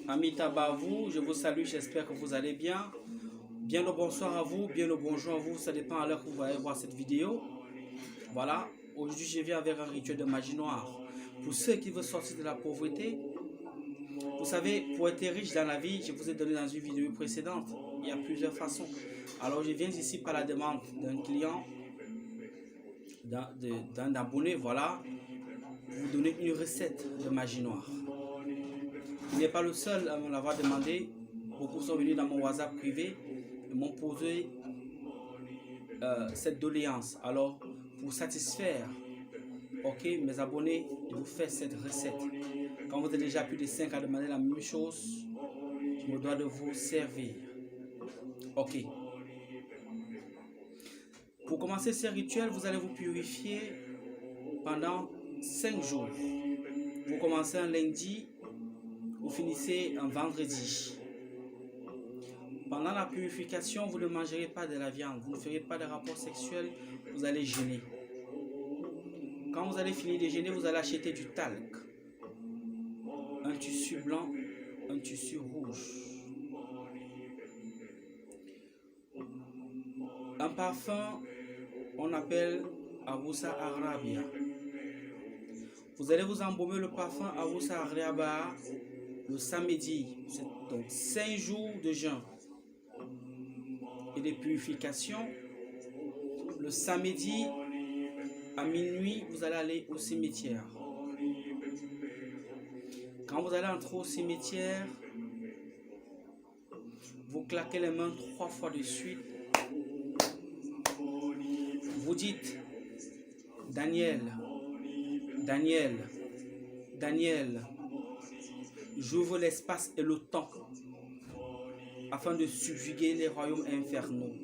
Ami Tabavou, je vous salue, j'espère que vous allez bien. Bien le bonsoir à vous, bien le bonjour à vous, ça dépend à l'heure que vous allez voir cette vidéo. Voilà, aujourd'hui je viens avec un rituel de magie noire. Pour ceux qui veulent sortir de la pauvreté, vous savez, pour être riche dans la vie, je vous ai donné dans une vidéo précédente, il y a plusieurs façons. Alors je viens ici par la demande d'un client, d'un abonné, voilà, pour vous donner une recette de magie noire. Il n'est pas le seul à me l'avoir demandé. Beaucoup sont venus dans mon WhatsApp privé et m'ont posé cette doléance. Alors, pour satisfaire mes abonnés, je vous fais cette recette. Quand vous êtes déjà plus de 5 à demander la même chose, je me dois de vous servir. Ok. Pour commencer ce rituel, vous allez vous purifier pendant 5 jours. Vous commencez un lundi, vous finissez un vendredi. Pendant la purification, vous ne mangerez pas de la viande, vous ne ferez pas de rapports sexuels, vous allez jeûner. Quand vous allez finir de jeûner, vous allez acheter du talc, un tissu blanc, un tissu rouge, un parfum, on appelle Awusa Arabia. Vous allez vous embaumer le parfum Awusa Arabia le samedi, donc 5 jours de jeûne et de purification. Le samedi à minuit, vous allez aller au cimetière. Quand vous allez entrer au cimetière, vous claquez les mains 3 fois de suite. Vous dites: Daniel, Daniel, Daniel, j'ouvre l'espace et le temps afin de subjuguer les royaumes infernaux.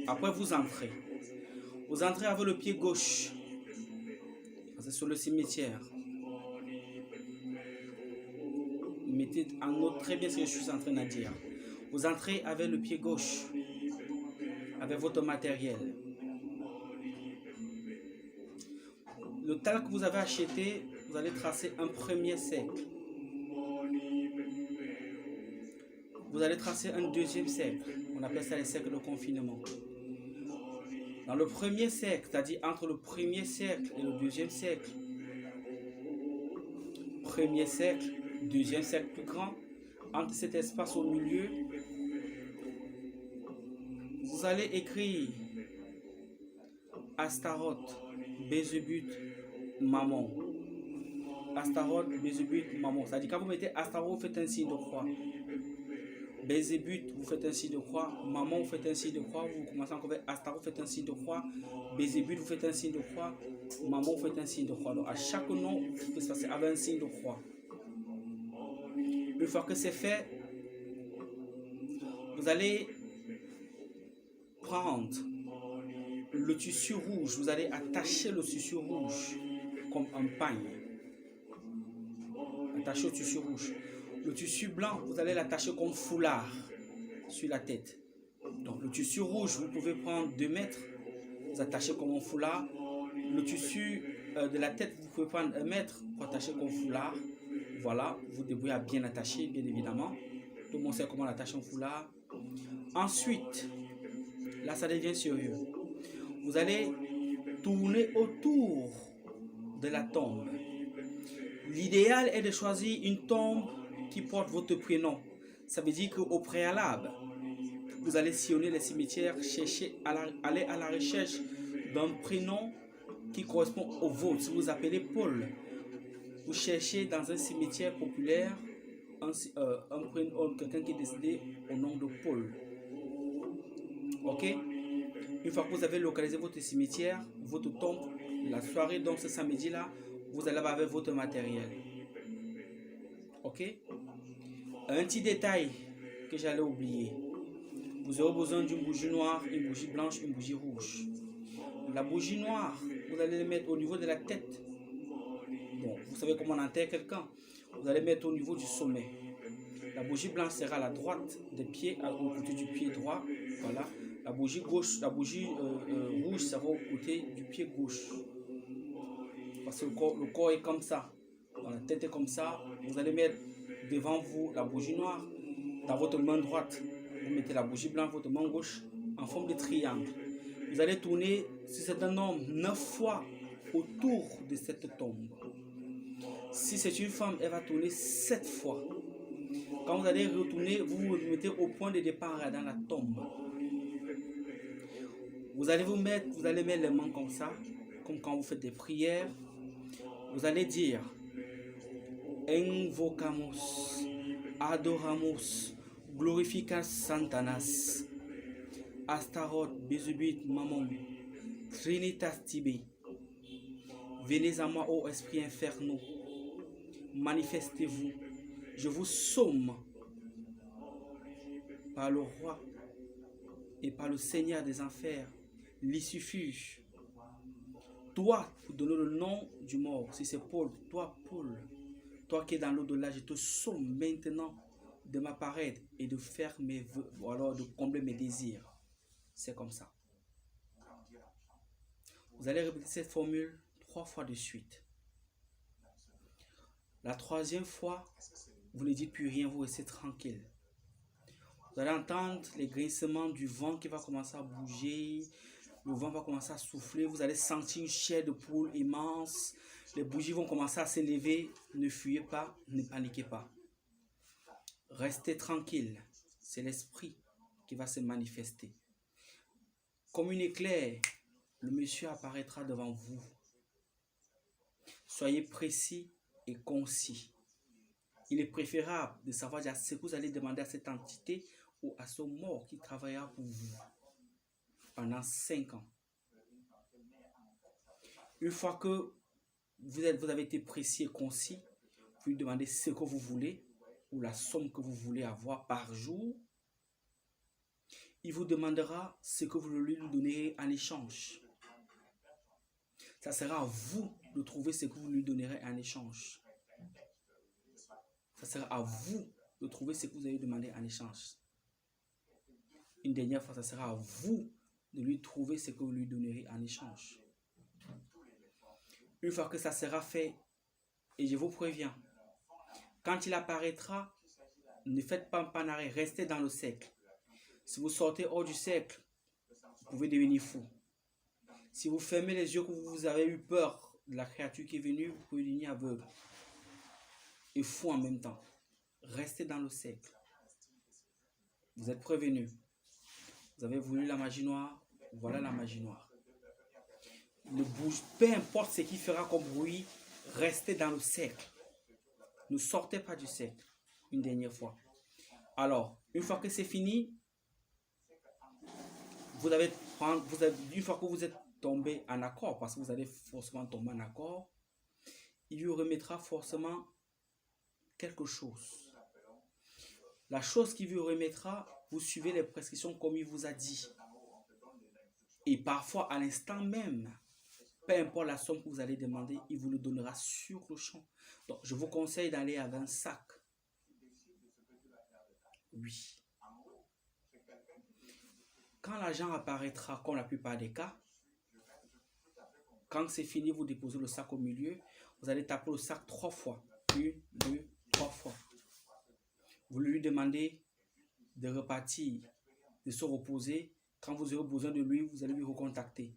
Après, vous entrez. Vous entrez avec le pied gauche. C'est sur le cimetière. Mettez en note très bien ce que je suis en train de dire. Vous entrez avec le pied gauche, avec votre matériel. Le talc que vous avez acheté, vous allez tracer un premier cercle. Vous allez tracer un deuxième cercle. On appelle ça les cercles de confinement. Dans le premier cercle, c'est-à-dire entre le premier cercle et le deuxième cercle, premier cercle, deuxième cercle plus grand, entre cet espace au milieu, vous allez écrire Astaroth, Bézébuth, Mammon. Astaroth, Bézébuth, Mammon. C'est-à-dire quand vous mettez Astaroth, vous faites un signe de croix. Bézébuth, vous faites un signe de croix. Mammon, vous faites un signe de croix. Vous commencez encore avec Astaroth, vous faites un signe de croix. Bézébuth, vous faites un signe de croix. Mammon, vous faites un signe de croix. Donc à chaque nom, vous faites ça avec un signe de croix. Une fois que c'est fait, vous allez prendre le tissu rouge. Vous allez attacher le tissu rouge comme un pagne. Attaché au tissu rouge. Le tissu blanc, vous allez l'attacher comme foulard sur la tête. Donc le tissu rouge, vous pouvez prendre 2 mètres, vous attachez comme un foulard. Le tissu de la tête, vous pouvez prendre 1 mètre pour attacher comme foulard. Voilà, vous débrouillez à bien attacher, bien évidemment. Tout le monde sait comment l'attacher un foulard. Ensuite, là ça devient sérieux. Vous allez tourner autour de la tombe. L'idéal est de choisir une tombe qui porte votre prénom. Ça veut dire qu'au préalable, vous allez sillonner les cimetières, aller à la recherche d'un prénom qui correspond au vôtre. Si vous appelez Paul, vous cherchez dans un cimetière populaire un prénom, quelqu'un qui est décédé au nom de Paul. Ok? Une fois que vous avez localisé votre cimetière, votre tombe, la soirée, donc ce samedi-là, vous allez avec votre matériel. Ok? Un petit détail que j'allais oublier. Vous aurez besoin d'une bougie noire, une bougie blanche, une bougie rouge. La bougie noire, vous allez la mettre au niveau de la tête. Bon, vous savez comment on enterre quelqu'un. Vous allez mettre au niveau du sommet. La bougie blanche sera à la droite des pieds, au côté du pied droit. Voilà. La bougie gauche, la bougie rouge sera au côté du pied gauche. Parce que le corps est comme ça. Donc, la tête est comme ça. Vous allez mettre devant vous la bougie noire. Dans votre main droite, vous mettez la bougie blanche, votre main gauche, en forme de triangle. Vous allez tourner, si c'est un homme, 9 fois autour de cette tombe. Si c'est une femme, elle va tourner 7 fois. Quand vous allez retourner, vous vous mettez au point de départ dans la tombe. Vous allez mettre les mains comme ça, comme quand vous faites des prières. Vous allez dire Invocamos, adoramos, glorificas Santanas, Astaroth, Bézubit, Mammon, Trinitas Tibé. Venez à moi, ô esprit infernaux, manifestez-vous. Je vous somme par le roi et par le Seigneur des enfers, l'issufuge. Toi, pour donner le nom du mort, si c'est Paul, toi, Paul, toi qui es dans l'au-delà, je te somme maintenant de m'apparaître et de faire mes vœux, ou alors de combler mes désirs. C'est comme ça. Vous allez répéter cette formule 3 fois de suite. La 3e fois, vous ne dites plus rien, vous restez tranquille. Vous allez entendre les grincements du vent qui va commencer à bouger. Le vent va commencer à souffler. Vous allez sentir une chair de poule immense. Les bougies vont commencer à s'élever. Ne fuyez pas, ne paniquez pas. Restez tranquille. C'est l'esprit qui va se manifester. Comme une éclair, le monsieur apparaîtra devant vous. Soyez précis et concis. Il est préférable de savoir ce que vous allez demander à cette entité ou à ce mort qui travaillera pour vous pendant 5 ans. Une fois que vous avez été précis et concis, vous lui demandez ce que vous voulez ou la somme que vous voulez avoir par jour. Il vous demandera ce que vous lui donnerez en échange. Ça sera à vous de trouver ce que vous lui donnerez en échange. Ça sera à vous de trouver ce que vous allez demander en échange. Une dernière fois, ça sera à vous de lui trouver ce que vous lui donnerez en échange. Une fois que ça sera fait, et je vous préviens, quand il apparaîtra, ne faites pas un pas en arrière, restez dans le cercle. Si vous sortez hors du cercle, vous pouvez devenir fou. Si vous fermez les yeux, que vous avez eu peur de la créature qui est venue, vous pouvez devenir aveugle et fou en même temps. Restez dans le cercle. Vous êtes prévenus. Vous avez voulu la magie noire, voilà la magie noire. Ne bouge, peu importe ce qui fera comme bruit, restez dans le cercle. Ne sortez pas du cercle. Une dernière fois. Alors, une fois que c'est fini, une fois que vous êtes tombé en accord, parce que vous allez forcément tomber en accord, il lui remettra forcément quelque chose. La chose qu'il vous remettra, vous suivez les prescriptions comme il vous a dit. Et parfois, à l'instant même, peu importe la somme que vous allez demander, il vous le donnera sur le champ. Donc, je vous conseille d'aller avec un sac. Oui. Quand l'argent apparaîtra, comme la plupart des cas, quand c'est fini, vous déposez le sac au milieu. Vous allez taper le sac 3 fois. 1, 2, 3 fois. Vous lui demandez de repartir, de se reposer. Quand vous aurez besoin de lui, vous allez lui recontacter.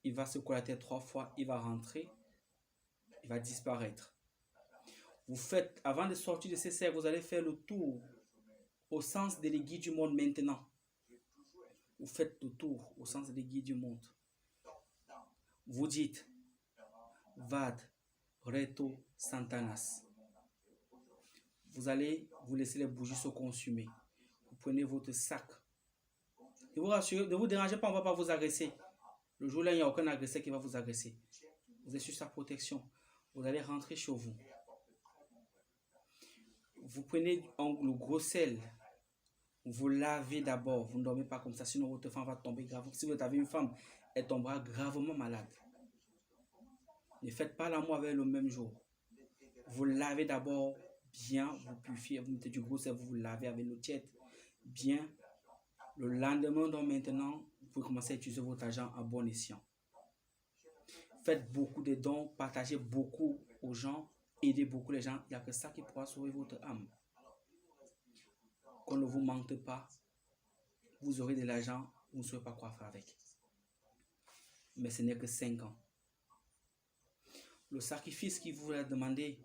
Il va se coller 3 fois, il va rentrer, il va disparaître. Vous faites, avant de sortir de ces cercles, vous allez faire le tour au sens de l'aiguille du monde maintenant. Vous faites le tour au sens de l'aiguille du monde. Vous dites Vad, Reto, Santanas. Vous allez vous laisser les bougies se consumer. Vous prenez votre sac. Ne vous rassurez, ne vous dérangez pas, on ne va pas vous agresser. Le jour-là, il n'y a aucun agresseur qui va vous agresser. Vous êtes sur sa protection. Vous allez rentrer chez vous. Vous prenez le gros sel. Vous lavez d'abord. Vous ne dormez pas comme ça, sinon votre femme va tomber grave. Si vous avez une femme, elle tombera gravement malade. Ne faites pas l'amour avec le même jour. Vous lavez d'abord bien, vous purifiez, vous mettez du gros sel, vous lavez avec l'eau tiède. Bien. Le lendemain, donc maintenant, vous pouvez commencer à utiliser votre argent à bon escient. Faites beaucoup de dons, partagez beaucoup aux gens, aidez beaucoup les gens. Il n'y a que ça qui pourra sauver votre âme. Qu'on ne vous mente pas. Vous aurez de l'argent, vous ne saurez pas quoi faire avec. Mais ce n'est que 5 ans. Le sacrifice qu'il vous a demandé,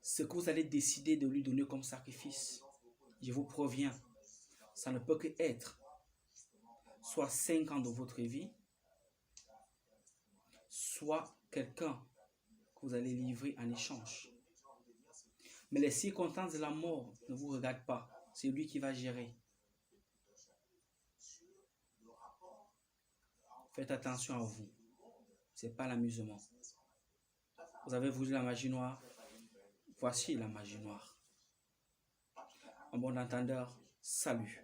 ce que vous allez décider de lui donner comme sacrifice, je vous préviens, ça ne peut que être soit 5 ans de votre vie, soit quelqu'un que vous allez livrer en échange. Mais les circonstances de la mort ne vous regardent pas. C'est lui qui va gérer. Faites attention à vous. Ce n'est pas l'amusement. Vous avez voulu la magie noire. Voici la magie noire. En bon entendeur, salut.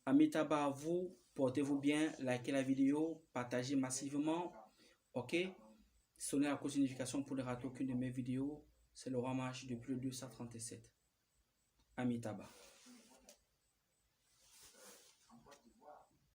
Amitabha à vous. Portez-vous bien. Likez la vidéo. Partagez massivement. Ok? Sonnez la cloche de notification pour ne rater aucune de mes vidéos. C'est le roi mage depuis le 237. Amitabha.